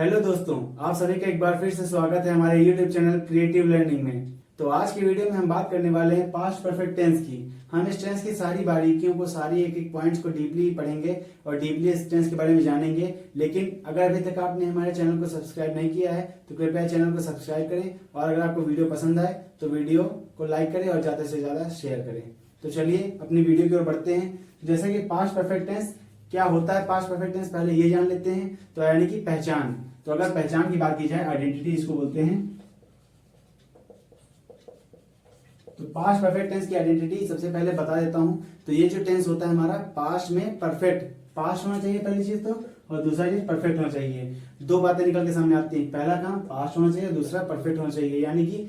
Hello दोस्तों, आप सभी का एक बार फिर से स्वागत है हमारे YouTube चैनल क्रिएटिव लर्निंग में। तो आज की वीडियो में हम बात करने वाले हैं पास्ट परफेक्ट टेंस की। हम इस टेंस की सारी बारीकियों को, सारी एक एक पॉइंट्स को डीपली पढ़ेंगे और डीपली इस टेंस के बारे में जानेंगे। लेकिन अगर अभी तक आपने हमारे चैनल को सब्सक्राइब नहीं किया है तो कृपया चैनल को सब्सक्राइब करें, और अगर आपको वीडियो पसंद आए तो वीडियो को लाइक करें और ज्यादा से ज्यादा शेयर करें। तो चलिए अपनी वीडियो की ओर बढ़ते हैं। जैसा कि पास्ट परफेक्ट टेंस क्या होता है, पास्ट परफेक्ट टेंस पहले ये जान लेते हैं। तो यानी कि पहचान। तो अगर पहचान की बात की जाए, आइडेंटिटी इसको बोलते हैं। तो पास्ट परफेक्ट टेंस की आइडेंटिटी सबसे पहले बता देता हूं। तो ये जो टेंस होता है हमारा, पास्ट में परफेक्ट, पास्ट होना चाहिए पहली चीज तो, और दूसरा चीज परफेक्ट होना चाहिए। दो बातें निकल के सामने आती हैं, पहला काम पास्ट होना चाहिए, दूसरा परफेक्ट होना चाहिए। यानी कि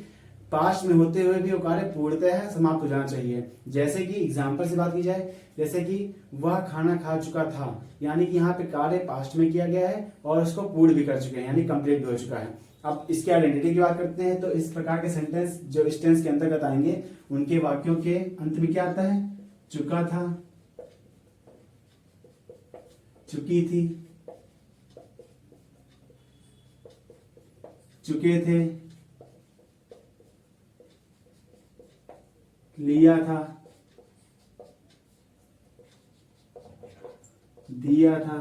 पास्ट में होते हुए भी वो कार्य पूर्णतः समाप्त हो जाना चाहिए। जैसे कि एग्जाम्पल से बात की जाए, जैसे कि वह खाना खा चुका था, यानी कि यहाँ पे कार्य पास्ट में किया गया है और उसको पूर्ण भी कर चुके हैं, यानी कंप्लीट भी हो चुका है। अब इसके आइडेंटिटी की बात करते हैं। तो इस प्रकार के सेंटेंस जो इस टेंस के अंतर्गत आएंगे, उनके वाक्यों के अंत में क्या आता है? चुका था, चुकी थी, चुके थे, लिया था, दिया था,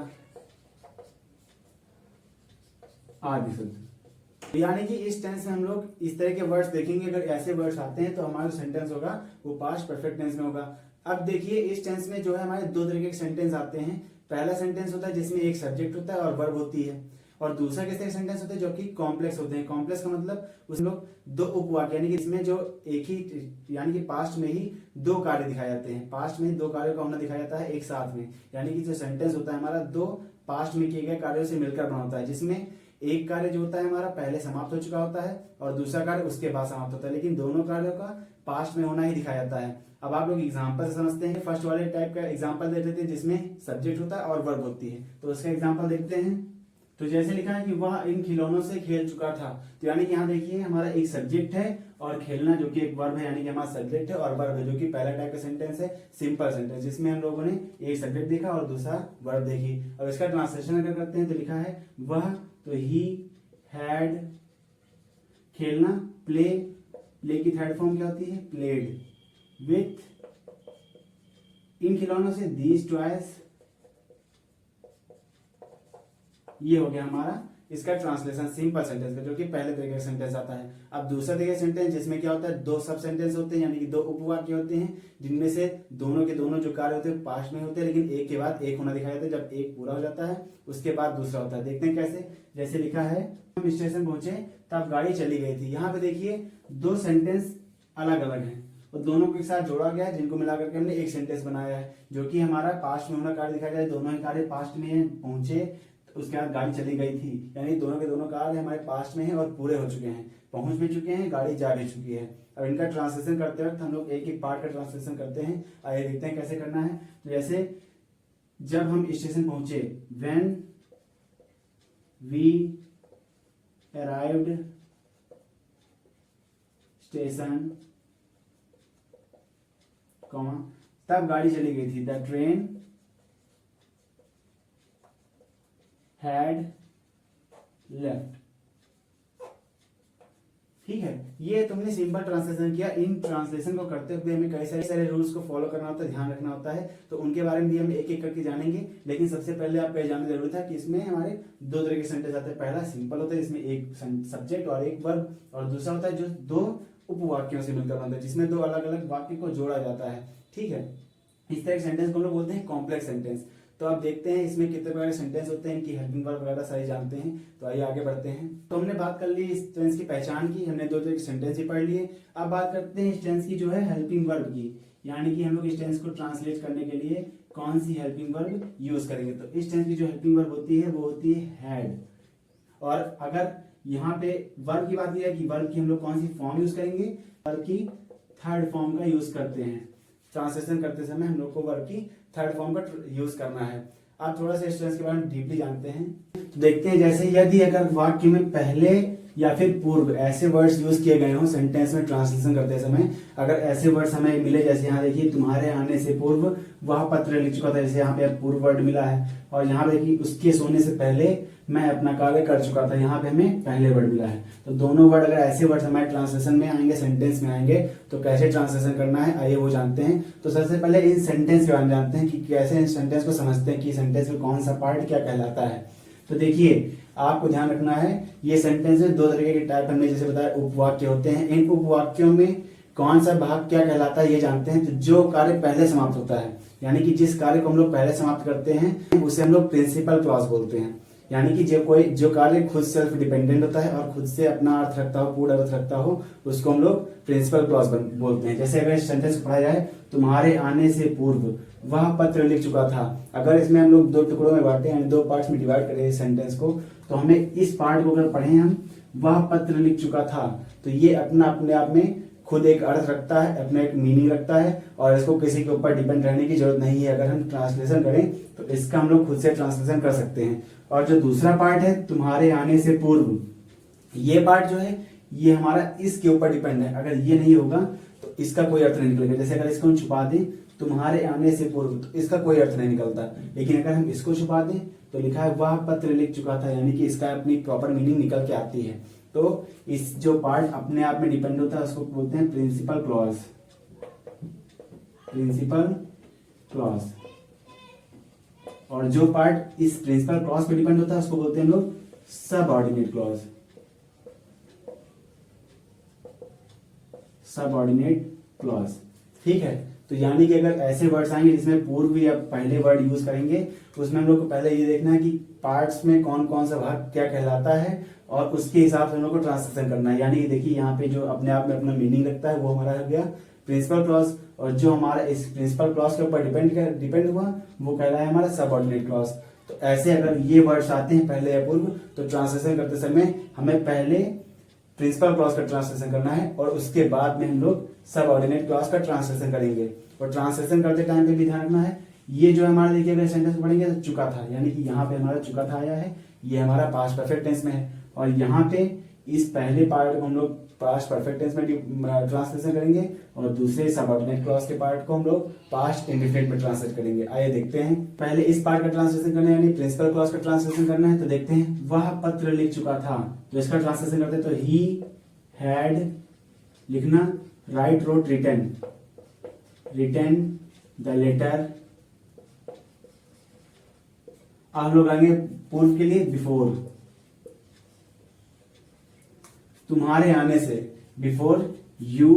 आदि शब्द। यानी कि इस टेंस में हम लोग इस तरह के वर्ड्स देखेंगे। अगर ऐसे वर्ड्स आते हैं तो हमारा जो सेंटेंस होगा वो पास्ट परफेक्ट टेंस में होगा। अब देखिए, इस टेंस में जो है हमारे दो तरीके के सेंटेंस आते हैं। पहला सेंटेंस होता है जिसमें एक सब्जेक्ट होता है और वर्ब होती है, और दूसरा किस तरह के सेंटेंस होते हैं जो कि कॉम्प्लेक्स होते हैं। कॉम्प्लेक्स का मतलब उसमें लोग दो उपवाक्य, यानी कि इसमें जो एक ही, यानी कि पास्ट में ही दो कार्य दिखाए जाते हैं। पास्ट में दो कार्यों का होना दिखाया जाता है एक साथ में। यानी कि जो सेंटेंस होता है हमारा, दो पास्ट में किए गए कार्यों से मिलकर बना होता है, जिसमें एक कार्य जो होता है हमारा पहले समाप्त हो चुका होता है और दूसरा कार्य उसके बाद समाप्त होता है, लेकिन दोनों कार्यों का पास्ट में होना ही दिखाया जाता है। अब आप लोग एग्जांपल से समझते हैं। फर्स्ट वाले टाइप का एग्जांपल दे देते हैं जिसमें सब्जेक्ट होता है और वर्ब होती है। तो उसका एग्जांपल देखते हैं। तो जैसे लिखा है कि वह इन खिलौनों से खेल चुका था। तो यानी कि यहाँ देखिए हमारा एक सब्जेक्ट है और खेलना जो कि एक वर्ब है, यानी कि हमारा सब्जेक्ट है और वर्ब है, जो कि पहला टाइप का सेंटेंस है सिंपल सेंटेंस, जिसमें हम लोगों ने एक सब्जेक्ट देखा और दूसरा वर्ब देखी। अब इसका ट्रांसलेशन अगर करते हैं तो लिखा है वह, तो ही हैड, खेलना प्ले, प्ले की थर्ड फॉर्म क्या होती है? प्लेड, विथ इन खिलौनों से दीज टॉयज। ये हो गया हमारा इसका ट्रांसलेशन सिंपल सेंटेंस का, जो कि पहले तरीके का सेंटेंस आता है। अब दूसरा तरीके का सेंटेंस जिसमें क्या होता है, दो सब सेंटेंस होते हैं, यानी कि दो उपवाक्य होते हैं, जिनमें से दोनों के दोनों जो कार्य होते हैं पास्ट में होते हैं, लेकिन एक के बाद एक होना दिखाया जाता है। जब एक पूरा हो जाता है उसके बाद दूसरा होता है। देखते हैं कैसे। जैसे लिखा है हम स्टेशन पहुंचे तब गाड़ी चली गई थी। यहाँ पे देखिए दो सेंटेंस अलग अलग हैं और दोनों को एक साथ जोड़ा गया है, जिनको मिलाकर के हमने एक सेंटेंस बनाया है, जो कि हमारा पास्ट में होना कार्य दिखाया जाए। दोनों ही कार्य पास्ट में पहुंचे, उसके बाद गाड़ी चली गई थी, यानी दोनों के दोनों कार्य हमारे पास्ट में हैं और पूरे हो चुके हैं, पहुंच भी चुके हैं, गाड़ी जा भी चुकी है। अब इनका ट्रांसलेशन करते वक्त हम लोग एक एक पार्ट का ट्रांसलेशन करते हैं। आइए देखते हैं कैसे करना है। तो जैसे जब हम स्टेशन पहुंचे, व्हेन वी अराइव्ड स्टेशन, तब गाड़ी चली गई थी। The train had left. ठीक है, ये तुमने सिंपल ट्रांसलेशन किया। इन ट्रांसलेशन को करते हुए हमें कई सारे रूल्स को फॉलो करना होता है, ध्यान रखना होता है। तो उनके बारे में भी हम एक एक करके जानेंगे। लेकिन सबसे पहले आपको यह जानना जरूरी था कि इसमें हमारे दो तरह के सेंटेंस आते हैं। पहला सिंपल होता है, इसमें एक सब्जेक्ट और एक वर्ब, और दूसरा होता है जो दो उपवाक्यों से मिलकर बनता है, जिसमें दो अलग अलग वाक्य को जोड़ा जाता है। ठीक है, इस तरह के सेंटेंस को हम लोग बोलते हैं कॉम्प्लेक्स सेंटेंस। तो आप देखते हैं इसमें कितने प्रकार के सेंटेंस होते हैं, इनकी हेल्पिंग वर्ब वगैरह सारी जानते हैं। तो आइए आगे बढ़ते हैं। तो हमने बात कर ली इस टेंस की पहचान की, हमने दो तरह के सेंटेंस ही पढ़ लिए। अब बात करते हैं इस टेंस की जो है हेल्पिंग वर्ब की, यानी कि हम लोग इस टेंस को ट्रांसलेट करने के लिए कौन सी हेल्पिंग वर्ब यूज करेंगे। तो इस टेंस की जो हेल्पिंग वर्ब होती है वो होती है हैड। और अगर यहाँ पे वर्ब की बात की जाए कि वर्ब की हम लोग कौन सी फॉर्म यूज करेंगे, वर्ब की थर्ड फॉर्म का यूज करते हैं। ट्रांसलेशन करते समय हम लोग को वर्ब की थर्ड फॉर्म का यूज करना है। आप थोड़ा सा इस टेंस के बारे में डीपली जानते हैं तो देखते हैं। जैसे यदि अगर वाक्य में पहले या फिर पूर्व ऐसे वर्ड्स यूज किए गए हों सेंटेंस में ट्रांसलेशन करते समय, अगर ऐसे वर्ड्स हमें मिले, जैसे यहाँ देखिए तुम्हारे आने से पूर्व वह पत्र लिख चुका था, जैसे यहाँ पे पूर्व वर्ड मिला है, और यहाँ देखिए उसके सोने से पहले मैं अपना कार्य कर चुका था, यहाँ पे हमें पहले वर्ड मिला है। तो दोनों वर्ड अगर ऐसे वर्ड हमारे ट्रांसलेशन में आएंगे, सेंटेंस में आएंगे, तो कैसे ट्रांसलेशन करना है आइए वो जानते हैं। तो सबसे पहले इन सेंटेंस के बारे में जानते हैं कि कैसे इन सेंटेंस को समझते हैं कि सेंटेंस में कौन सा पार्ट क्या कहलाता है। तो देखिए आपको ध्यान रखना है, ये सेंटेंस है, दो तरीके के टाइप हमने जैसे बताया उपवाक्य होते हैं। इन उपवाक्यों में कौन सा भाग क्या कहलाता है ये जानते हैं। तो जो कार्य पहले समाप्त होता है, यानी कि जिस कार्य को हम लोग पहले समाप्त करते हैं, उसे हम लोग प्रिंसिपल क्लॉज बोलते हैं। यानी कि जो कार्य खुद सेल्फ डिपेंडेंट होता है और खुद से अपना अर्थ रखता हो, पूर्ण अर्थ रखता हो, उसको हम लोग प्रिंसिपल क्लॉज बोलते हैं। जैसे अगर इस सेंटेंस को पढ़ा जाए, तुम्हारे आने से पूर्व वह पत्र लिख चुका था। अगर इसमें हम लोग दो टुकड़ों में बांटे, यानी दो पार्ट्स में डिवाइड करें इस सेंटेंस को, तो हमें इस पार्ट को अगर पढ़े हम, वह पत्र लिख चुका था, तो ये अपने आप में खुद एक अर्थ रखता है, अपना एक मीनिंग रखता है, और इसको किसी के ऊपर डिपेंड रहने की जरूरत नहीं है। अगर हम ट्रांसलेशन करें तो इसका हम लोग खुद से ट्रांसलेशन कर सकते हैं। और जो दूसरा पार्ट है तुम्हारे आने से पूर्व, ये पार्ट जो है ये हमारा इसके ऊपर डिपेंड है। अगर ये नहीं होगा तो इसका कोई अर्थ नहीं निकलेगा। जैसे अगर इसको हम छुपा दें तुम्हारे आने से पूर्व, तो इसका कोई अर्थ नहीं निकलता। लेकिन अगर हम इसको छुपा दें तो लिखा है वह पत्र लिख चुका था, यानी कि इसका अपनी प्रॉपर मीनिंग निकल के आती है। तो इस जो पार्ट अपने आप में डिपेंड होता है उसको बोलते हैं प्रिंसिपल क्लॉज। Principal clause. और जो पार्ट इस प्रिंसिपल क्लॉज पे डिपेंड होता है उसको बोलते हैं हम लोग सबऑर्डिनेट क्लॉज। सबऑर्डिनेट क्लॉज, ठीक है। तो यानी कि अगर ऐसे वर्ड्स आएंगे जिसमें पूर्व या पहले वर्ड यूज करेंगे, उसमें हम लोग को पहले ये देखना है कि पार्ट्स में कौन कौन सा भाग क्या कहलाता है, और उसके हिसाब से हम लोग को ट्रांसलेशन करना है। यानी कि देखिए यहाँ पे जो अपने आप में अपना मीनिंग रखता है वो हमारा हो गया प्रिंसिपल क्लॉज, और जो हमारा इस प्रिंसिपल क्लॉज के ऊपर डिपेंड हुआ वो कहलाया हमारा सबऑर्डिनेट क्लॉज। तो ऐसे अगर ये वर्ड्स आते हैं पहले या पूर्व, तो ट्रांसलेशन करते समय हमें पहले प्रिंसिपल क्लॉज का ट्रांसलेशन करना है और उसके बाद में हम लोग सबऑर्डिनेट क्लॉज का ट्रांसलेशन करेंगे। और ट्रांसलेशन करते टाइम पे भी ध्यान रखना है, ये जो हमारा देखिए अगर सेंटेंस पढ़ेंगे तो चुका था, यानी कि यहाँ पे हमारा चुका था आया है, ये हमारा पास्ट परफेक्ट टेंस में है। और यहाँ पे इस पहले पार्ट को हम लोग पास्ट परफेक्ट टेंस में ट्रांसलेशन करेंगे, और दूसरे सबऑर्डिनेट क्लॉज के पार्ट को हम लोग पास्ट इंडेफिनिट में ट्रांसलेट करेंगे। आइए देखते हैं, पहले इस पार्ट का ट्रांसलेशन करना है, यानी प्रिंसिपल क्लॉज का ट्रांसलेशन करना है। तो देखते हैं, वह पत्र लिख चुका था, तो इसका ट्रांसलेशन करते हैं। तो ही हैड लिखना, write wrote written, written the letter. अब हम लोग आएंगे पूर्व के लिए, बिफोर, तुम्हारे आने से, बिफोर यू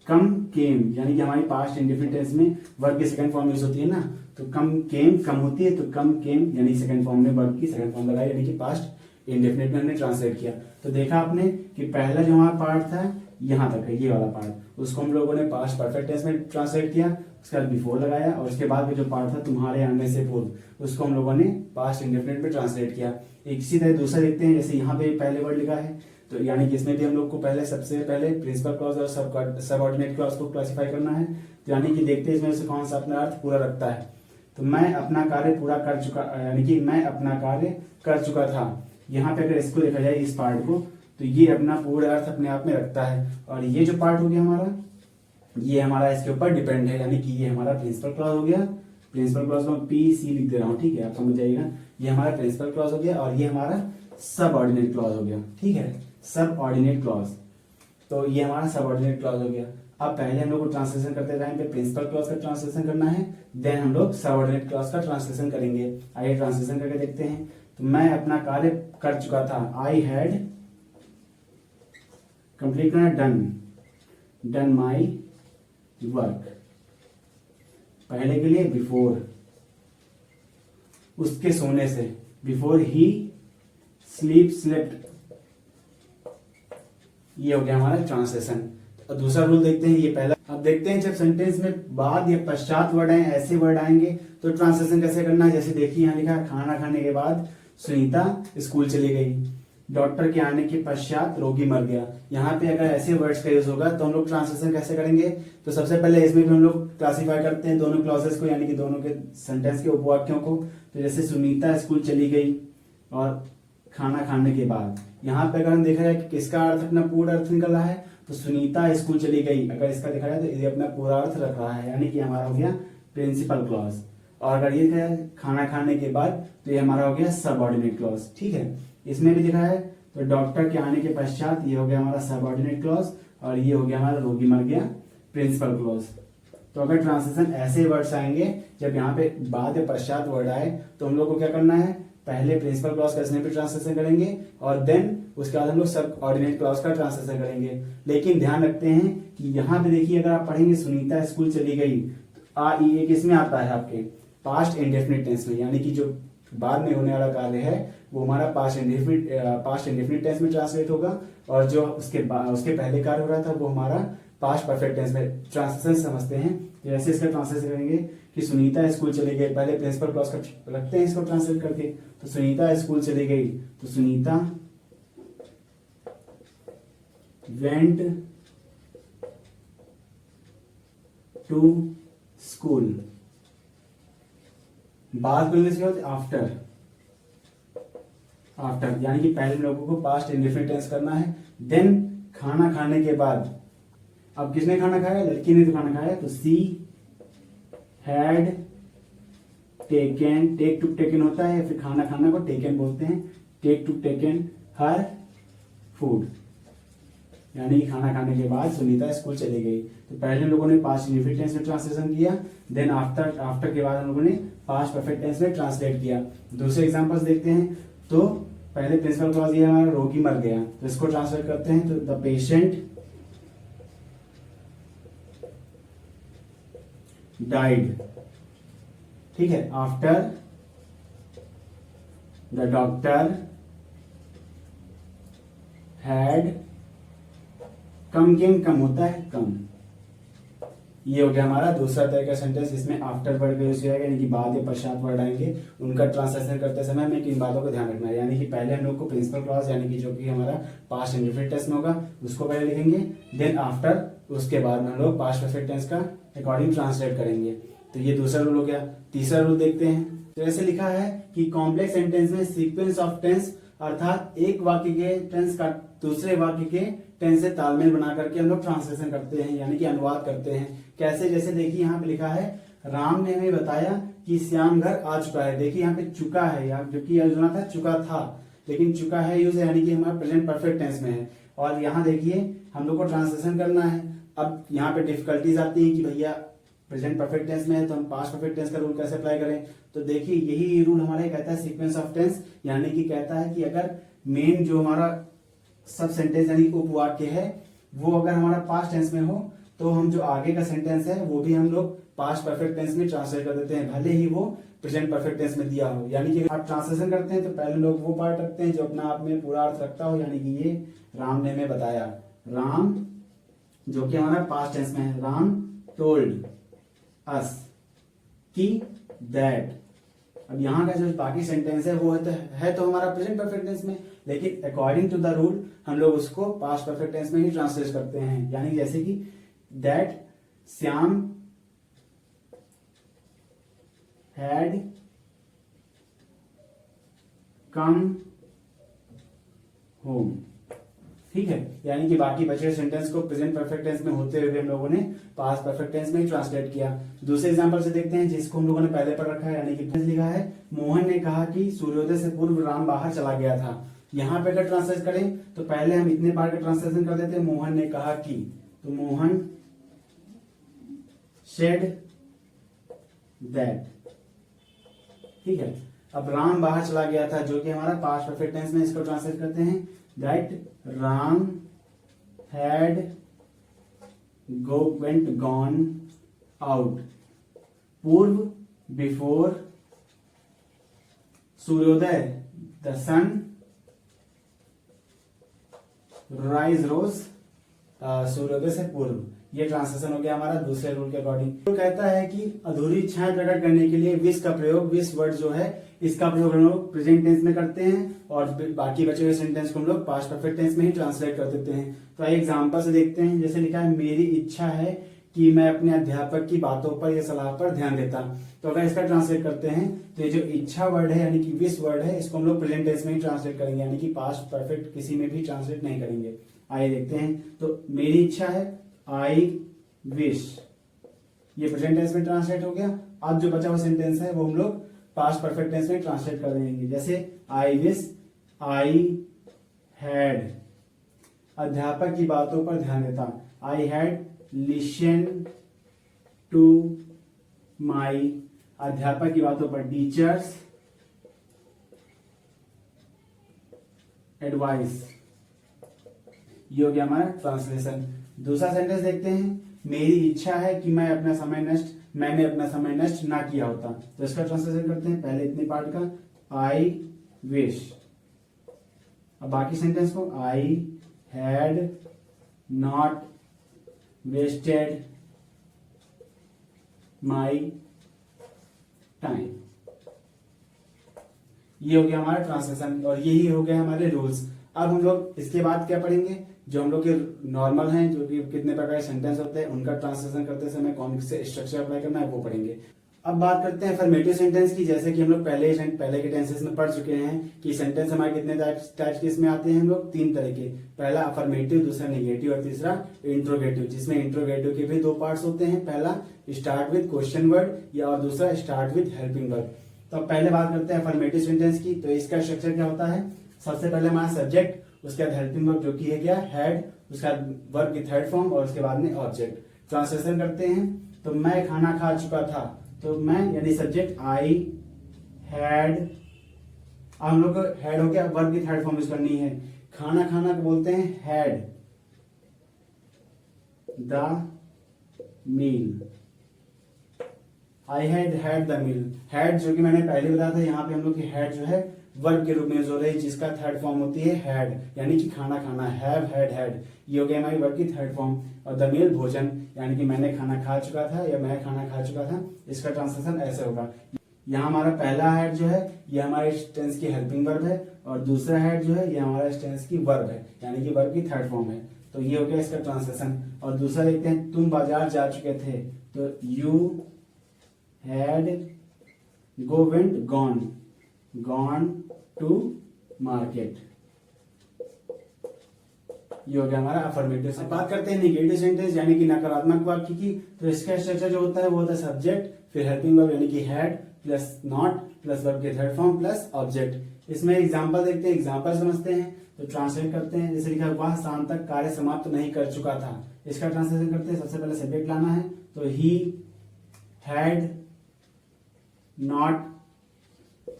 कम केम, यानी कि हमारी पास्ट इंडेफिनिट टेंस में वर्ब की सेकंड फॉर्म यूज होती है ना, तो कम केम कम होती है, तो कम केम यानी सेकंड फॉर्म में वर्ब की सेकंड फॉर्म लगाई, यानी कि पास्ट इंडेफिनिट में हमने ट्रांसलेट किया। तो देखा आपने कि पहला जो हमारा पार्ट था यहाँ तक है, ये वाला पार्ट, उसको हम लोगों ने पास्ट परफेक्ट टेंस में ट्रांसलेट किया, उसके बाद बिफोर लगाया, और उसके बाद में जो पार्ट था तुम्हारे आने से पूर्व, उसको हम लोगों ने पास्ट इंडेफिनिट में ट्रांसलेट किया। इसी तरह दूसरा देखते हैं, जैसे यहाँ पे पहले वर्ड लिखा है, तो यानी कि इसमें भी हम लोग को पहले सबसे पहले प्रिंसिपल क्लॉज और सबऑर्डिनेट क्लॉज को क्लासिफाई करना है। तो यानी कि देखते हैं इसमें से कौन सा अपना अर्थ पूरा रखता है। तो मैं अपना कार्य पूरा कर चुका, यानी कि मैं अपना कार्य कर चुका था, यहाँ पे अगर इसको देखा जाए इस पार्ट को, तो ये अपना पूरा अर्थ अपने आप में रखता है। और ये जो पार्ट हो गया हमारा, ये हमारा इसके ऊपर डिपेंड है, यानी कि ये हमारा प्रिंसिपल क्लॉज हो गया। प्रिंसिपल क्लॉज में पी लिख दे रहा हूँ, ठीक है, आप समझ जाइएगा। ये हमारा प्रिंसिपल क्लॉज हो गया, और ये हमारा सबऑर्डिनेट क्लॉज हो गया, ठीक है, सबऑर्डिनेट क्लॉज। तो ये हमारा सबऑर्डिनेट क्लॉज हो गया। अब पहले हम लोग को ट्रांसलेशन करते टाइम पे प्रिंसिपल क्लॉज का ट्रांसलेशन करना है, देन हम लोग सबऑर्डिनेट क्लॉज का ट्रांसलेशन करेंगे। आइए ट्रांसलेशन करके देखते हैं। तो मैं अपना कार्य कर चुका था, आई हैड कंप्लीट करना, डन माई वर्क। पहले के लिए बिफोर, उसके सोने से, बिफोर ही स्लेप्ट। ये हो गया हमारा ट्रांसलेशन। तो दूसरा रूल देखते हैं, ये पहला। अब देखते हैं जब सेंटेंस में बाद या पश्चात वर्ड आए, ऐसे वर्ड आएंगे तो ट्रांसलेशन कैसे करना है। जैसे देखिए यहाँ लिखा है, खाना खाने के बाद सुनीता स्कूल चली गई, डॉक्टर के आने के पश्चात रोगी मर गया। यहाँ पे अगर ऐसे वर्ड्स का यूज होगा तो हम लोग ट्रांसलेशन कैसे करेंगे। तो सबसे पहले इसमें भी हम लोग क्लासीफाई करते हैं दोनों क्लॉजेस को, यानी कि दोनों के सेंटेंस के उपवाक्यों को। तो जैसे सुनीता स्कूल चली गई और खाना खाने के बाद, यहाँ पे अगर हम देखा जाए कि किसका अर्थ अपना पूरा अर्थ निकल रहा है, तो सुनीता स्कूल चली गई, अगर इसका देखा जाए तो ये अपना पूरा अर्थ रख रहा है, यानी कि हमारा हो गया प्रिंसिपल क्लॉज। और अगर ये है खाना खाने के बाद तो ये हमारा हो गया सबऑर्डिनेट क्लॉज। ठीक है, इसमें भी लिखा है तो डॉक्टर के आने के पश्चात ये हो गया हमारा सबऑर्डिनेट क्लॉज और ये हो गया हमारा रोगी मर गया प्रिंसिपल क्लॉज। तो अगर ट्रांसलेशन ऐसे वर्ड्स आएंगे, जब यहाँ पे बाद या पश्चात वर्ड आए तो हम लोग को क्या करना है, पहले प्रिंसिपल क्लॉज का इसमें भी ट्रांसलेशन करेंगे और देन उसके बाद हम लोग सब ऑर्डिनेट क्लॉज का ट्रांसलेशन करेंगे। लेकिन ध्यान रखते हैं कि यहाँ पे देखिए अगर आप पढ़ेंगे सुनीता स्कूल चली गई, आ ई एक इसमें आता है आपके पास्ट इंडेफिनिट टेंस में, यानी कि जो बाद में होने वाला कार्य है वो हमारा पास्ट इंडेफिनिट टेंस में ट्रांसलेट होगा और जो उसके पहले कार्य हो रहा था वो हमारा पास्ट परफेक्ट टेंस में। ट्रांसलेशन समझते हैं, जैसे इसका ट्रांसलेशन करेंगे कि सुनीता स्कूल चली गई, पहले प्रिंसिपल क्लॉज का रखते हैं इसको ट्रांसलेट करके। तो सुनीता स्कूल चली गई, तो सुनीता वेंट टू स्कूल। बाद बोलने से आफ्टर, यानी कि पहले लोगों को पास्ट इंडेफिनिट टेंस करना है। देन खाना खाने के बाद, अब किसने खाना खाया, लड़की ने तो खाना खाया, तो she had taken, take to taken होता है, फिर खाना खाना को टेकन बोलते हैं, take to taken her food, यानी कि खाना खाने के बाद सुनीता स्कूल चली गई। तो पहले लोगों ने पास्ट इंडेफिनिट टेंस में ट्रांसलेशन किया, देन आफ्टर के बाद हम लोगों ने पास्ट परफेक्ट टेंस में ट्रांसलेट किया। दूसरे एग्जांपल्स देखते हैं। तो पहले प्रिंसिपल क्लॉज ये हमारा रोगी मर गया, तो इसको ट्रांसलेट करते हैं, तो द पेशेंट डाइड। ठीक है, after the doctor had come होता है कम। ये हो गया हमारा दूसरा तरह का सेंटेंस, इसमें आफ्टर वर्ड का यूज किया गया, यानी कि बाद या पश्चात वर्ड आएंगे, उनका ट्रांसलेशन करते समय हमें इन बातों को ध्यान रखना है। यानी कि पहले हम लोग को प्रिंसिपल क्लॉज यानी कि जो कि हमारा पास्ट इंडेफिनिट टेंस में होगा उसको पहले लिखेंगे, देन आफ्टर उसके बाद में हम लोग पास्ट परफेक्ट टेंस का अकॉर्डिंग ट्रांसलेट करेंगे। तो ये दूसरा रूल हो गया। तीसरा रूल देखते हैं, तो ऐसे लिखा है कि कॉम्प्लेक्स सेंटेंस में सीक्वेंस ऑफ टेंस अर्थात एक वाक्य के टेंस का दूसरे वाक्य के टेंस से तालमेल बना करके हम लोग ट्रांसलेशन करते हैं, यानी कि अनुवाद करते हैं। कैसे, जैसे देखिए यहाँ पे लिखा है राम ने हमें बताया कि श्याम घर आ चुका है। देखिए यहाँ पे चुका है, यहाँ जो कि यूज होना था चुका था, लेकिन चुका है यूज है, यानी कि हमारा प्रेजेंट परफेक्ट टेंस में है। और यहाँ देखिए हम लोग को ट्रांसलेशन करना है। अब यहाँ पे डिफिकल्टीज आती है कि भैया प्रेजेंट परफेक्ट टेंस में है तो हम पास्ट परफेक्ट टेंस का रूल कैसे अप्लाई करें। तो देखिए यही रूल हमारा कहता है सीक्वेंस ऑफ टेंस, यानी कि कहता है कि अगर मेन जो हमारा सब सेंटेंस यानी उपवाक्य है वो अगर हमारा पास्ट टेंस में हो तो हम जो आगे का सेंटेंस है वो भी हम लोग पास्ट परफेक्ट टेंस में ट्रांसलेट कर देते हैं, भले ही वो प्रेजेंट परफेक्ट टेंस में दिया हो। यानी कि आप ट्रांसलेशन करते हैं तो पहले लोग वो पार्ट रखते हैं जो अपना आप में पूरा अर्थ रखता हो, यानी कि ये राम ने हमें बताया, राम जो कि हमारा पास्ट टेंस में है, राम टोल्ड अस कि दैट। अब यहाँ का जो बाकी सेंटेंस है वो है तो हमारा प्रेजेंट परफेक्ट टेंस में, लेकिन अकॉर्डिंग टू द रूल हम लोग उसको पास्ट परफेक्ट टेंस में ही ट्रांसलेट करते हैं। यानी जैसे कि that Shyam had come home. ठीक है, यानी कि बाकी बचे सेंटेंस को प्रेजेंट परफेक्ट टेंस में होते हुए हम लोगों ने पास्ट परफेक्ट टेंस में ही ट्रांसलेट किया। दूसरे एग्जांपल से देखते हैं जिसको हम लोगों ने पहले पर रखा है, यानी कि लिखा है मोहन ने कहा कि सूर्योदय से पूर्व राम बाहर चला गया था। यहाँ पे अगर ट्रांसलेट करें तो पहले हम इतने बार का ट्रांसलेशन कर देते हैं, मोहन ने कहा कि, तो मोहन सेड दैट। ठीक है, अब राम बाहर चला गया था जो कि हमारा पास्ट परफेक्ट टेंस में, इसको ट्रांसलेट करते हैं that Ram had went gone out पूर्व बिफोर सूर्योदय, द सन राइज रोज, सूर्योदय से पूर्व। ये ट्रांसलेशन हो गया हमारा दूसरे रूल के अकॉर्डिंग। तो कहता है कि अधूरी इच्छाएं प्रकट करने के लिए विश का प्रयोग, विश वर्ड जो है इसका प्रयोग हम लोग प्रेजेंट टेंस में करते हैं और बाकी बचे हुए सेंटेंस को हम लोग पास्ट परफेक्ट टेंस में ही ट्रांसलेट कर देते हैं। तो आइए एग्जांपल से देखते हैं। जैसे लिखा है मेरी इच्छा है कि मैं अपने अध्यापक की बातों पर या सलाह पर ध्यान देता। तो अगर इसका ट्रांसलेट करते हैं तो ये जो इच्छा वर्ड है यानी कि विश वर्ड है इसको हम लोग प्रेजेंट टेंस में ही ट्रांसलेट करेंगे, यानी कि पास्ट परफेक्ट किसी में भी ट्रांसलेट नहीं करेंगे। आइए देखते हैं। तो मेरी इच्छा है, आई विश, ये प्रेजेंट टेंस में ट्रांसलेट हो गया। अब जो बचा हुआ सेंटेंस है वो हम लोग पास्ट परफेक्ट टेंस में ट्रांसलेट कर देंगे। जैसे आई विश आई हैड, अध्यापक की बातों पर ध्यान देता, I had listen to my, अध्यापक की बातों पर टीचर्स एडवाइस। ये हो गया हमारा ट्रांसलेशन। दूसरा सेंटेंस देखते हैं, मेरी इच्छा है कि मैंने अपना समय नष्ट ना किया होता। तो इसका ट्रांसलेशन करते हैं, पहले इतने पार्ट का, आई विश, अब बाकी सेंटेंस को, I had not wasted my time. ये हो गया हमारा ट्रांसलेशन और यही हो गया हमारे रूल्स। अब हम लोग इसके बाद क्या पढ़ेंगे, जो हम लोग के नॉर्मल हैं, जो कि कितने प्रकार के सेंटेंस होते हैं उनका ट्रांसलेशन करते समय कौन से स्ट्रक्चर अप्लाई करना है वो पढ़ेंगे। अब बात करते हैं अफर्मेटिव सेंटेंस की। जैसे कि हम लोग पहले के टेंसेस में पढ़ चुके हैं कि सेंटेंस हमारे कितने टाइप्स के इसमें आते हैं, हम लोग 3 तरह के, पहला अफर्मेटिव, दूसरा नेगेटिव और तीसरा इंट्रोगेटिव। जिसमें इंट्रोगेटिव के भी 2 पार्ट्स होते हैं, पहला स्टार्ट विद क्वेश्चन वर्ड या और दूसरा स्टार्ट विद हेल्पिंग वर्ब। तो अब पहले बात करते हैं अफर्मेटिव सेंटेंस की। तो इसका स्ट्रक्चर क्या होता है, सबसे पहले हमारा सब्जेक्ट, उसके बाद हेल्पिंग वर्ब जो कि है क्या, हैड, उसके बाद वर्ब की थर्ड फॉर्म और उसके बाद में ऑब्जेक्ट। ट्रांसलेशन करते हैं, तो मैं खाना खा चुका था, तो मैं यानी सब्जेक्ट आई हैड, अब हम लोग को हैड हो गया, वर्ब की थर्ड फॉर्म यूज करनी है। खाना खाना को बोलते हैं had the meal, I had the meal. Had जो कि मैंने पहले बताया था, यहाँ पे हम लोग की हैड जो है वर्ब के रूप में यूज हो रही है, जिसका थर्ड फॉर्म होती है हैड, यानी कि खाना खाना, हैव हैड। ये हो गया हमारी वर्ब की थर्ड फॉर्म। और द मील भोजन, यानी कि मैंने खाना खा चुका था या मैं खाना खा चुका था, इसका ट्रांसलेशन ऐसे होगा। यहाँ हमारा पहला हैड जो है ये हमारे टेंस की हेल्पिंग वर्ब है और दूसरा हैड जो है ये हमारा टेंस की वर्ब है, यानी कि वर्ब की थर्ड फॉर्म है। तो ये हो गया इसका ट्रांसलेशन। और दूसरा देखते हैं, तुम बाजार जा चुके थे, तो you had gone to market. ये हो गया हमारा अफर्मेटिव। अब बात करते हैं नेगेटिव सेंटेंस यानी कि नकारात्मक वाक्य की। तो इसका स्ट्रक्चर जो होता है वो होता है सब्जेक्ट, फिर हेल्पिंग वर्ब यानी कि had plus not plus verb के थर्ड फॉर्म प्लस ऑब्जेक्ट। इसमें एग्जांपल देखते हैं, एग्जांपल समझते हैं। तो ट्रांसलेट करते हैं, जैसे लिखा वह शाम तक कार्य समाप्त नहीं कर चुका था। इसका ट्रांसलेशन करते हैं, सबसे पहले सब्जेक्ट लाना है, तो ही हैड नॉट,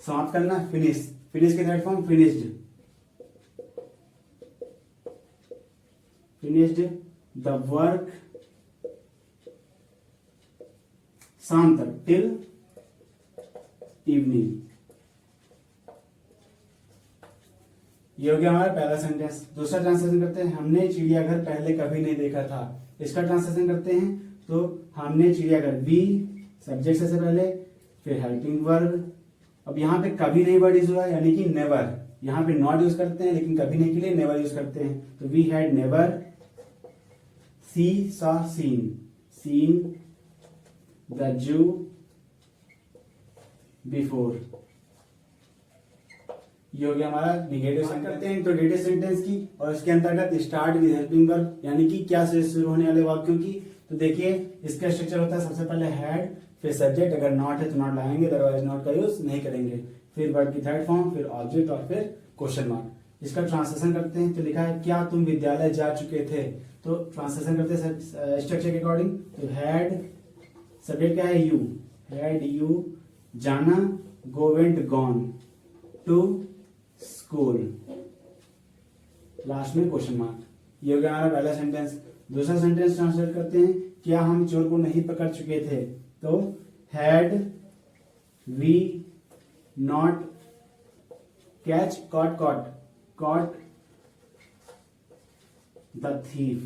समाप्त करना, फिनिश के third form finished the work शाम तक, टिल इवनिंग। ये हो गया हमारा पहला सेंटेंस। दूसरा ट्रांसलेशन करते हैं, हमने चिड़ियाघर पहले कभी नहीं देखा था। इसका ट्रांसलेशन करते हैं, तो हमने चिड़ियाघर, वी सब्जेक्ट से पहले, फिर हेल्पिंग वर्ब। अब यहाँ पे कभी नहीं वर्ड यूज हुआ है, यानी कि नेवर। यहाँ पे नॉट यूज करते हैं लेकिन कभी नहीं के लिए नेवर यूज करते हैं। तो we had never seen the zoo before. ये हो गया हमारा नेगेटिव सेंटेंस। करते हैं इंट्रोगेटिव सेंटेंस की, और इसके अंतर्गत स्टार्ट विद हेल्पिंग वर्ब यानी कि क्या से शुरू होने वाले वाक्यों की। तो देखिए इसका स्ट्रक्चर होता है, सबसे पहले हैड, फिर सब्जेक्ट, अगर नॉट है तो नॉट लाएंगे, अदरवाइज नॉट का यूज नहीं करेंगे, फिर वर्ब की थर्ड फॉर्म, फिर ऑब्जेक्ट और फिर क्वेश्चन मार्क। इसका ट्रांसलेशन करते हैं, तो लिखा है क्या तुम विद्यालय जा चुके थे। तो ट्रांसलेशन करते हैं स्ट्रक्चर के अकॉर्डिंग। तो हैड, सब्जेक्ट क्या है, यू, हैड यू जाना, went gone to school, last में क्वेश्चन मार्क। ये हो गया हमारा पहला सेंटेंस। दूसरा सेंटेंस ट्रांसलेट करते हैं, क्या हम चोर को नहीं पकड़ चुके थे। तो had we not catch caught the thief,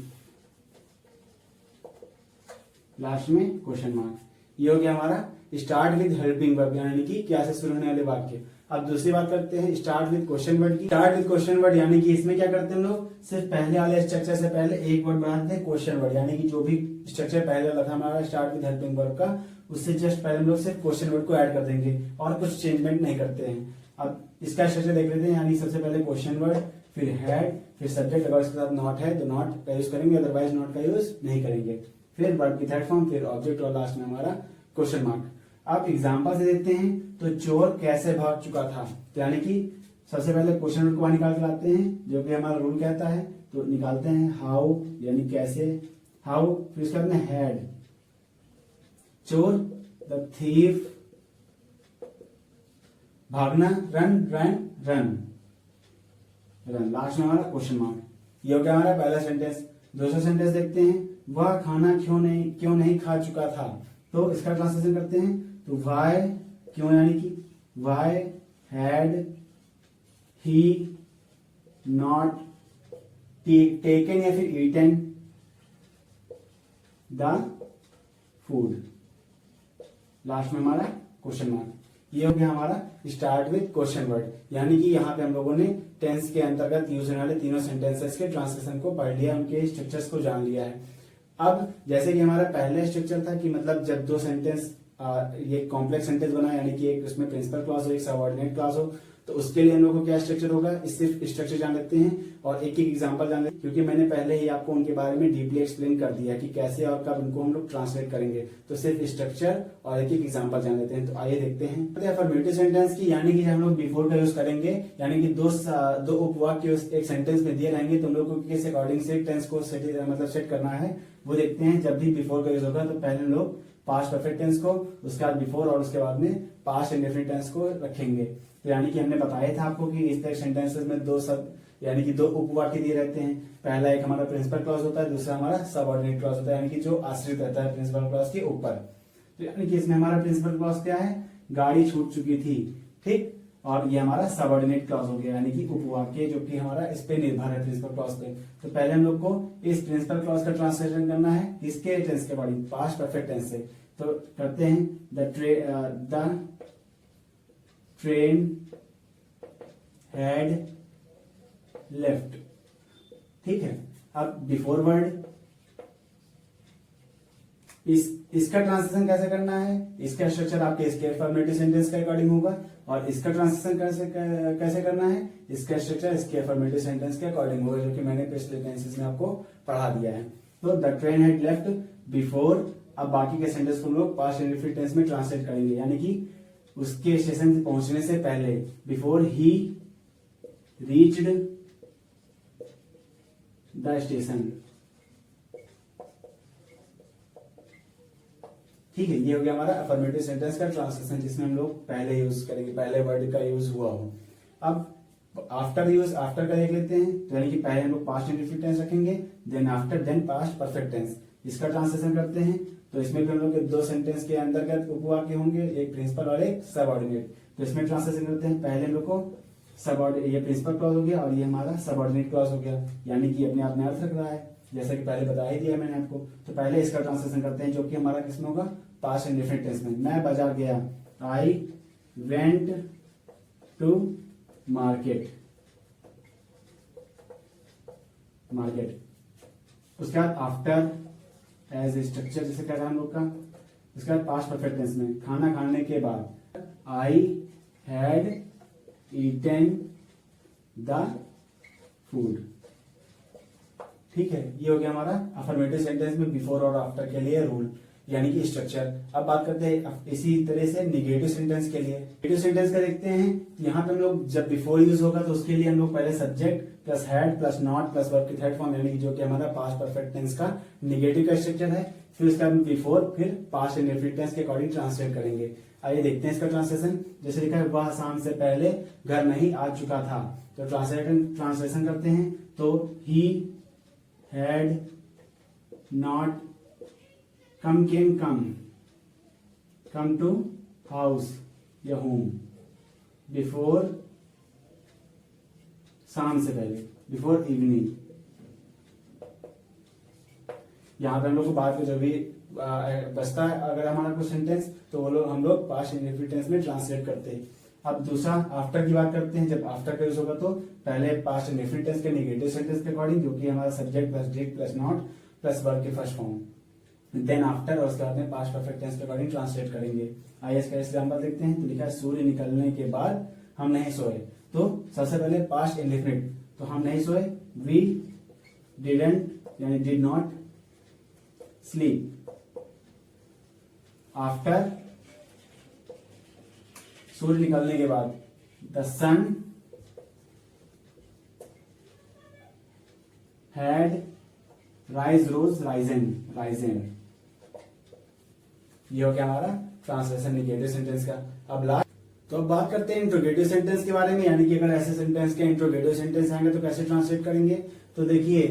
last में क्वेश्चन मार्क। ये हो गया हमारा स्टार्ट विद हेल्पिंग वर्ब यानी कि क्या से शुरू होने वाले वाक्य। अब दूसरी बात करते हैं स्टार्ट विद क्वेश्चन वर्ड की। स्टार्ट विद क्वेश्चन वर्ड यानी कि इसमें क्या करते हैं हम लोग, सिर्फ पहले वाले स्ट्रक्चर से पहले एक वर्ड बनाते हैं क्वेश्चन वर्ड, यानी कि जो भी स्ट्रक्चर पहले वाला था हमारा स्टार्ट विद हेल्पिंग वर्ब का, उससे जस्ट पहले हम लोग सिर्फ क्वेश्चन वर्ड को ऐड कर देंगे और कुछ चेंजमेंट नहीं करते हैं। अब इसका स्ट्रक्चर देख लेते हैं, यानी सबसे पहले क्वेश्चन वर्ड, फिर हैड, फिर सब्जेक्ट, अगर उसके साथ नॉट है तो नॉट का यूज करेंगे, अदरवाइज नॉट का यूज नहीं करेंगे, फिर वर्ब की थर्ड फॉर्म, फिर ऑब्जेक्ट और लास्ट में हमारा क्वेश्चन मार्क। अब एग्जाम्पल से देखते हैं। तो चोर कैसे भाग चुका था, तो यानी कि सबसे पहले क्वेश्चन रूल को बाहर निकाल के लाते हैं, जो कि हमारा रूल कहता है। तो निकालते हैं हाउ, यानी कैसे, हाउ, फिर उसके बाद में हैड, चोर, द थीफ, भागना, run, run, run, run, last में हमारा क्वेश्चन मार्क। ये हो गया हमारा पहला सेंटेंस। दूसरा सेंटेंस देखते हैं, वह खाना क्यों नहीं खा चुका था। तो इसका ट्रांसलेशन करते हैं। तो वाई, क्यों, यानी कि why had he not taken या फिर ईटन द फूड, लास्ट में हमारा क्वेश्चन मार्क। ये हो गया हमारा स्टार्ट विद क्वेश्चन वर्ड, यानी कि यहाँ पे हम लोगों ने टेंस के अंतर्गत यूज होने वाले तीनों सेंटेंसेस के ट्रांसलेशन को पढ़ लिया, उनके स्ट्रक्चर्स को जान लिया है। अब जैसे कि हमारा पहला स्ट्रक्चर था कि मतलब जब दो सेंटेंस ये कॉम्प्लेक्स सेंटेंस बना, यानी कि एक उसमें प्रिंसिपल क्लॉज हो, एक सबऑर्डिनेट क्लॉज हो, तो उसके लिए हम लोग को क्या स्ट्रक्चर होगा, सिर्फ स्ट्रक्चर जान लेते हैं और एक एक एग्जांपल जान लेते हैं, क्योंकि मैंने पहले ही आपको उनके बारे में डीपली एक्सप्लेन कर दिया कि कैसे और कब उनको हम लोग ट्रांसलेट करेंगे। तो सिर्फ स्ट्रक्चर और एक एक एग्जांपल जान लेते हैं। तो आइए देखते हैं अफर्मेटिव सेंटेंस की, यानी कि हम लोग बिफोर का यूज करेंगे, यानी कि दो उपवाक्य एक सेंटेंस में दिए रहेंगे, तो हम लोग को किस अकॉर्डिंग से टेंस को सेट करना है वो देखते हैं। जब भी बिफोर का यूज होगा तो पहले हम लोग पास्ट परफेक्ट टेंस को, उसके बाद बिफोर और उसके बाद में पास्ट इंडेफिनिट टेंस को रखेंगे। तो यानी कि हमने बताया था आपको कि इस तरह सेंटेंसेस में दो शब्द यानी कि दो उपवाक्य दिए रहते हैं। पहला एक हमारा प्रिंसिपल क्लॉज होता है, दूसरा हमारा सबऑर्डिनेट क्लॉज होता है, यानी कि जो आश्रित रहता है प्रिंसिपल क्लॉज के ऊपर। तो यानी कि इसमें हमारा प्रिंसिपल क्लॉज क्या है, गाड़ी छूट चुकी थी, ठीक, और ये हमारा सबऑर्डिनेट क्लॉज हो गया, यानी कि उपवाक्य जो कि हमारा इस पे निर्भर है प्रिंसिपल क्लॉज पे। तो पहले हम लोग को इस प्रिंसिपल क्लॉज का ट्रांसलेशन करना है इसके टेंस के अकॉर्डिंग, पास्ट परफेक्ट टेंस से। तो करते हैं, द ट्रेन हैड लेफ्ट, ठीक है। अब बिफोर वर्ड, इसका ट्रांसलेशन कैसे करना है, इसका स्ट्रक्चर आपके इसके अफर्मेटिव सेंटेंस के अकॉर्डिंग होगा, और इसका ट्रांसलेशन कैसे करना है, इसका स्ट्रक्चर इसके अफर्मेटिव सेंटेंस के अकॉर्डिंग होगा, जो कि मैंने पिछले टेंसेस में आपको पढ़ा दिया है। तो the train had left before, अब बाकी के सेंटेंस को हम लोग पास्ट इंडेफिनिट टेंस में ट्रांसलेट करेंगे, यानी कि उसके स्टेशन पहुंचने से पहले, before he reached the station, ठीक है। ये हो गया हमारा अफर्मेटिव सेंटेंस का ट्रांसलेशन, जिसमें हम लोग पहले यूज करेंगे, पहले वर्ड का यूज हुआ हो। अब आफ्टर का देख लेते हैं। तो यानी कि पहले हम लोग पास्ट इंडेफिनिट टेंस रखेंगे, then after, then past perfect tense. इसका ट्रांसलेशन करते हैं। तो इसमें भी हम लोग दो सेंटेंस के अंतर्गत उपवाक्य होंगे, एक प्रिंसिपल और एक सबऑर्डिनेट। तो इसमें ट्रांसलेशन करते हैं, पहले हम लोग को ये प्रिंसिपल क्लॉज हो गया और ये हमारा सबऑर्डिनेट क्लॉज हो गया, यानी कि अपने आप में अर्थ रख रहा है, जैसा कि पहले बता ही दिया मैंने आपको। तो पहले इसका ट्रांसलेशन करते हैं, जो कि हमारा किसमें होगा, पास्ट इंडेफिनिट टेंस में। मैं बाजार गया, आई वेंट टू मार्केट, उसके बाद आफ्टर एज स्ट्रक्चर जैसे कह रहा है हम लोग का। उसके बाद पास्ट परफेक्ट टेंस में खाना खाने के बाद, I had eaten the food, ठीक है। ये हो गया हमारा अफर्मेटिव सेंटेंस में बिफोर और आफ्टर के लिए रूल, यानी कि स्ट्रक्चर। अब बात करते हैं इसी तरह से निगेटिव सेंटेंस के लिए। निगेटिव सेंटेंस का देखते हैं, यहाँ पे हम लोग जब बिफोर यूज होगा तो उसके लिए हम लोग पहले subject plus had plus not plus verb की थर्ड फॉर्म, यानी कि जो कि हमारा पास्ट परफेक्ट टेंस का निगेटिव का स्ट्रक्चर है। फिर उसका बिफोर, फिर पास्ट इंडेफिनिट टेंस के अकॉर्डिंग ट्रांसलेट करेंगे। आइए देखते हैं इसका ट्रांसलेशन। जैसे लिखा है, वह शाम से पहले घर नहीं आ चुका था। तो ट्रांसलेशन करते हैं। तो he had not come to house या home before, शाम से पहले, before evening। यहाँ पे हम लोग को बाद में जो भी बचता है अगर हमारा कोई सेंटेंस, तो वो लोग हम लोग पास्ट इंडेफिनिट टेंस में ट्रांसलेट करते हैं। अब दूसरा आफ्टर की बात करते हैं। जब आफ्टर का यूज होगा तो पहले पास्ट इंडेफिनिट टेंस के निगेटिव सेंटेंस के अकॉर्डिंग, जो कि हमारा subject plus did plus not plus verb की फर्स्ट फॉर्म, देन आफ्टर, और उसके बाद में पास्ट परफेक्ट टेंस के अकॉर्डिंग ट्रांसलेट करेंगे। आइए इसका एग्जांपल देखते हैं। तो लिखा है, सूर्य निकलने के बाद हम नहीं सोए। तो सबसे पहले पास्ट इंडेफिनिट, तो हम नहीं सोए, वी डिडंट यानी डिड नॉट स्लीप। आफ्टर सूर्य निकलने के बाद, the sun had rise rose risen. ये हो गया हमारा ट्रांसलेशन निगेटिव सेंटेंस का। अब लास्ट, तो अब बात करते हैं इंट्रोगेटिव सेंटेंस के बारे में, यानी कि अगर ऐसे सेंटेंस के इंट्रोगेटिव सेंटेंस आएंगे तो कैसे ट्रांसलेट करेंगे। तो देखिए,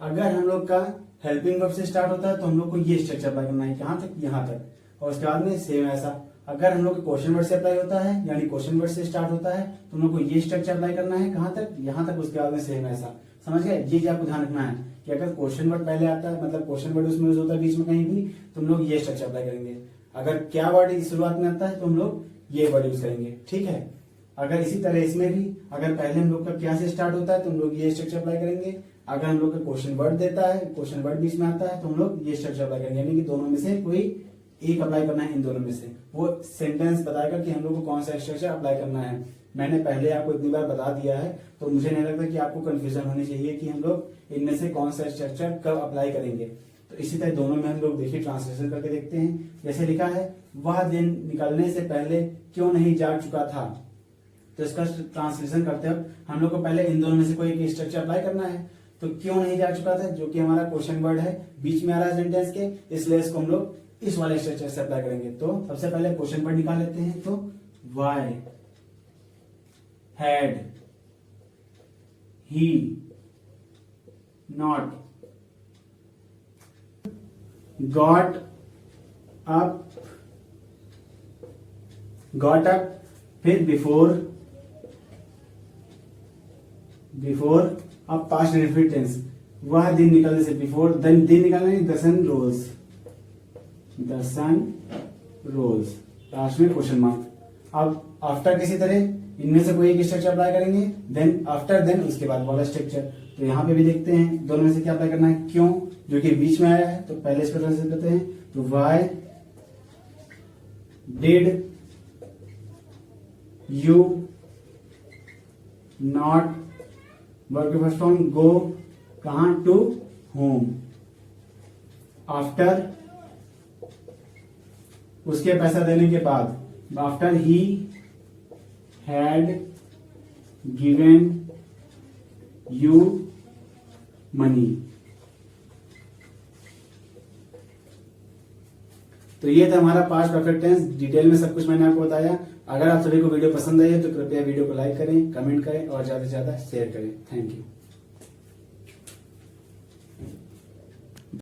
अगर हम लोग का हेल्पिंग वर्ब से स्टार्ट होता है तो हम लोग को ये स्ट्रक्चर अप्लाई करना है, कहां तक, यहां तक, और उसके बाद में सेम ऐसा। अगर हम लोग क्वेश्चन वर्ड से अप्लाई होता है, यानी क्वेश्चन वर्ड से स्टार्ट होता है, तो हम लोग को ये स्ट्रक्चर अप्लाई करना है, कहां तक, यहां तक, उसके बाद में सेम ऐसा। समझ गए? ये चीज आपको ध्यान रखना है कि अगर क्वेश्चन वर्ड पहले आता है, मतलब क्वेश्चन वर्ड उसमें यूज होता है बीच में कहीं भी, तो हम लोग ये स्ट्रक्चर अप्लाई करेंगे। अगर क्या वर्ड शुरुआत में आता है तो हम लोग ये वर्ड यूज करेंगे, ठीक है। अगर इसी तरह इसमें भी अगर पहले हम लोग का क्या से स्टार्ट होता है तो हम लोग ये स्ट्रक्चर अप्लाई करेंगे। अगर हम लोग का क्वेश्चन वर्ड देता है, क्वेश्चन वर्ड बीच में आता है, तो हम लोग ये स्ट्रक्चर अप्लाई करेंगे, यानी कि दोनों में से कोई एक अप्लाई करना है, इन दोनों में से। वो सेंटेंस बताएगा कि हम लोग को कौन सा स्ट्रक्चर अप्लाई करना है। मैंने पहले आपको इतनी बार बता दिया है, तो मुझे नहीं लगता कि आपको कंफ्यूजन होनी चाहिए कि हम लोग इनमें से कौन सा स्ट्रक्चर कब अप्लाई करेंगे। तो इसी तरह दोनों में हम लोग देखिए ट्रांसलेशन करके देखते हैं। जैसे लिखा है, वह दिन निकलने से पहले क्यों नहीं जाग चुका था। तो इसका ट्रांसलेशन करते हैं हम लोग को पहले इन दोनों में से कोई एक स्ट्रक्चर अप्लाई करना है। तो क्यों नहीं जाग चुका था, जो कि हमारा क्वेश्चन वर्ड है, बीच में आ रहा है सेंटेंस के, इसलिए इसको हम लोग इस वाले स्ट्रक्चर से अप्लाई करेंगे। तो सबसे पहले क्वेश्चन वर्ड निकाल लेते हैं। तो why had he not got up, फिर बिफोर अब पास्ट इंडेफिनिट टेंस, वह दिन निकलने से, बिफोर दिन निकलने, द सन रोज, लास्ट में क्वेश्चन मार्क। अब आफ्टर किसी तरह इनमें से कोई एक स्ट्रक्चर अप्लाई करेंगे, देन आफ्टर, देन उसके बाद वाला स्ट्रक्चर। तो यहाँ पे भी देखते हैं दोनों में से क्या अप्लाई करना है, क्यों, जो कि बीच में आया है, तो पहले इसको ट्रांसलेट करते हैं। तो why did you not, verb के फर्स्ट फॉर्म गो, कहां, टू होम। आफ्टर, उसके पैसा देने के बाद, after he had given you money. तो ये था हमारा पास्ट परफेक्ट टेंस। डिटेल में सब कुछ मैंने आपको बताया। अगर आप सभी को वीडियो पसंद आई है तो कृपया वीडियो को लाइक करें, कमेंट करें और ज्यादा से ज्यादा शेयर करें। Thank you.